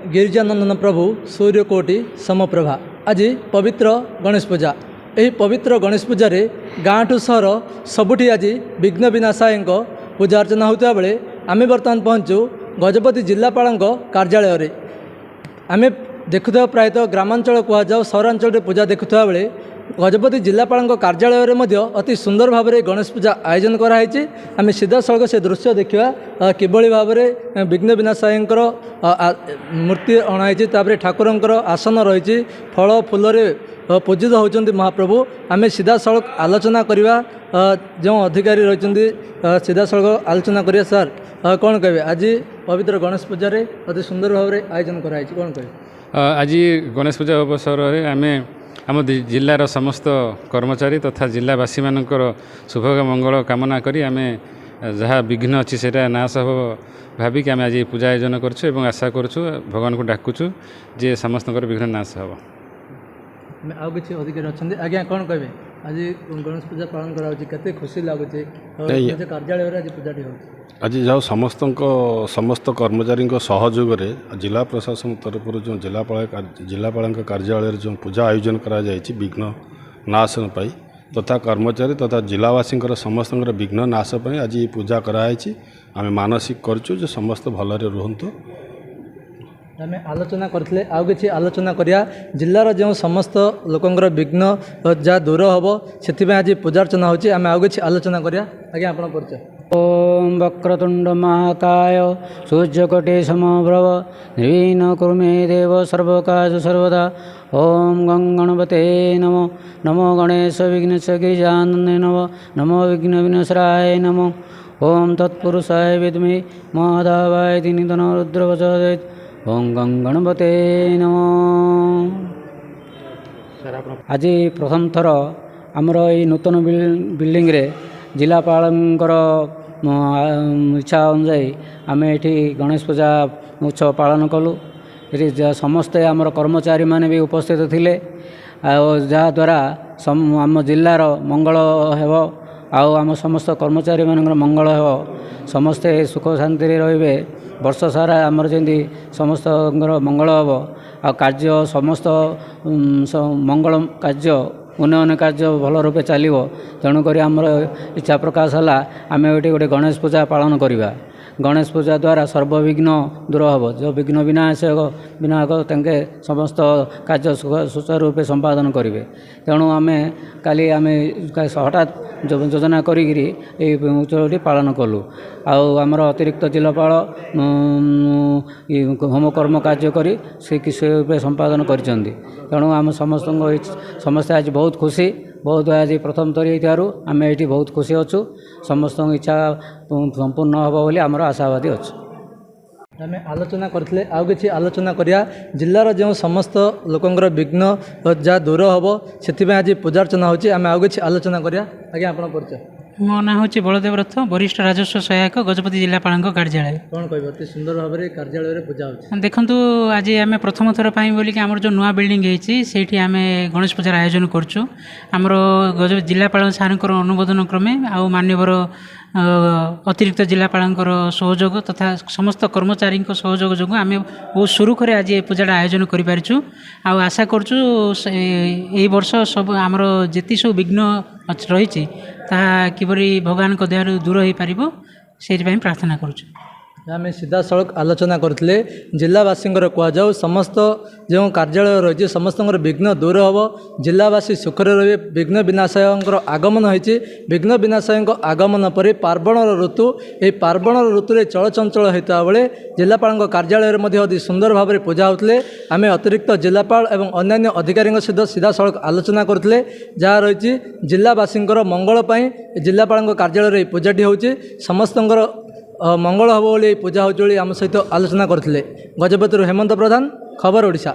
गिरिजानंदन प्रभु सूर्यकोटि समप्रभा। आज पवित्र गणेश पूजा। यही पवित्र गणेश पूजा गाँ ठू सहर सबुठी आज विघ्न विनाशाय पूजा अर्चना होता बेले आम बर्तमान पहुँचु गजपति जिलापाल कार्यालय। आम देखुवा प्रायतः ग्रामांचल कहुँ सहरांचल पूजा देखुवा बेले गजपति जिलापाल कार्यालय अति सुंदर भाव में गणेश पूजा आयोजन कराई। आम सीधा सड़क से दृश्य देखा किभली भाव में विघ्न विनाशाय मूर्ति अणाई ठाकुर आसन रही फल फूल पूजित होती महाप्रभु। आम सीधा सड़क आलोचना करवा जो अधिकारी रही सीधा सड़क आलोचना करिया। सर कौन कहे आज पवित्र गणेश पूजा अति सुंदर भाव में आयोजन कराई कौन कहे आज गणेश पूजा अवसर में आम आम जिलार समस्त कर्मचारी तथा जिलावासी मानकर शुभ मंगल कामना करी आम जहाँ विघ्न अच्छी से नाश हो भाविक आम आज पूजा आयोजन करछु एवं आशा करछु भगवान को डाकुछु जे समस्त विघ्न नाश हो। आउ किसी अधिकारी अच्छा आज्ञा कौन कहे आज गणेश पूजा पालन करते खुशी लगुच कार्यालय आज पूजाटी हो आज जाओ समस्त कर्मचारी सहयोग जिला प्रशासन तरफ जो जिलापाल कार्यालय जो पूजा आयोजन करा विघ्न नाशन पाई तथा कर्मचारी तथा जिलावासी समस्त विघ्न नाश पाई आज पूजा कराई। आम मानसिक करूँ जो समस्त भलरे रुहतु। आम आलोचना करते आउ कि आलोचना करिया जिलार जो समस्त लोकंर विघ्न जहाँ दूर हम से आज पूजार्चना होची। आम आउ कि आलोचना करिया। आज्ञा आपन परिचय। ओम वक्रतुंड महाकाय सूर्यकोटि समप्रभ निर्विघ्नं कुरु मे देव सर्वकार्येषु सर्वदा। ओम गणपते नमो नमो गणेश विघ्नेश गिरिजानंदने नमो नमो विघ्न विनाशाय नमो। ओम तत्पुरुषाय विद्महे महादेवाय धीमहि रुद्रवचोदयेत्। ओम गणपते नमो। आज प्रथम थर आमर ये नूतन बिल्डिंग रे जिलापालंकर इच्छा अनुजाई आम ये गणेश पूजा उत्सव पालन कलु। ये समस्ते आमर कर्मचारी माने भी उपस्थित थिले जहाँद्वारा आम जिलार मंगल हेब आम समस्त कर्मचारी मान मंगल हेब समस्ते सुख शांति रे वर्ष सारा आमर जमी समस्त मंगल हेब आ कार्य समस्त मंगल कार्य उन्नयन कार्य भल रूपे चलो। तेणुक आमर इच्छा प्रकाश है आम ये गोटे गणेश पूजा पालन करवा। गणेश पूजा द्वारा सर्वविघ्न दूर हम जो विघ्न विनायक तेंके समस्त कार्य सुचारू रूपे संपादन करेंगे। तेणु आम काली आम हठात योजना करी उत्सवटी पालन कलु। आमर अतिरिक्त जिलापाल होम कर्म कार्य करी से रूपे संपादन कर। तेणु आम समस्त आज बहुत खुशी बहुत आज प्रथम थर आम ये बहुत खुशी अच्छु। समस्त इच्छा संपूर्ण हम बोली आमर आशावादी अच्छु। आम आलोचना करते आउ कि आलोचना करिया जिलार जो समस्त लोकंर विघ्न जहाँ दूर हम से आज पूजार्चना होची। आम आउ कि आलोचना करिया। आज्ञा आपन परिचय। मो ना हूँ बलदेव रथ वरिष्ठ राजस्व सहायक गजपति जिलापाल कार्यालय। कौन कह अति सुंदर भाव में कार्यालय पूजा हो देखु आज आम प्रथम थर बोलिक आमर जो नुआ बिल्डिंग होती आम गणेश पूजार आयोजन करुँ। आमर गजपति जिलापाल सार अनुमोदन क्रमे आउ मान्यवर अतिरिक्त जिलापाल सहयोग तथा समस्त कर्मचारी सहयोग जो आम बहुत सुरुखुरे आज पूजाटा आयोजन करूँ। आशा करुँ यही वर्ष सब आमर जी सब विघ्न रही किपरि भगवान दयार दूर हो पार से प्रार्थना करुँ। आम सीधा सड़क आलोचना करते जिलावासी कहुँ समस्त जो कार्यालय रही समस्त विघ्न दूर हम जिलावासी सुखरे रहे। विघ्न विनाशाय आगमन होती विघ्न विनाशाय आगमन पर पार्वण ऋतु ये पार्वण ऋतु चलचंचल होता बेले जिलापाल कार्यालय अति सुंदर भाव में पूजा होते। आम अतिरिक्त जिलापाल और अन्य अधिकारी सहित सीधा सड़क आलोचना करते जहाँ रही जिलावासी मंगलपाई जिलापाल कार्यालय पूजाटी होची समस्त मंगल हम बोली पूजा हो आम सहित आलोचना करते। गजपति हेमंत प्रधान खबर ओडिशा।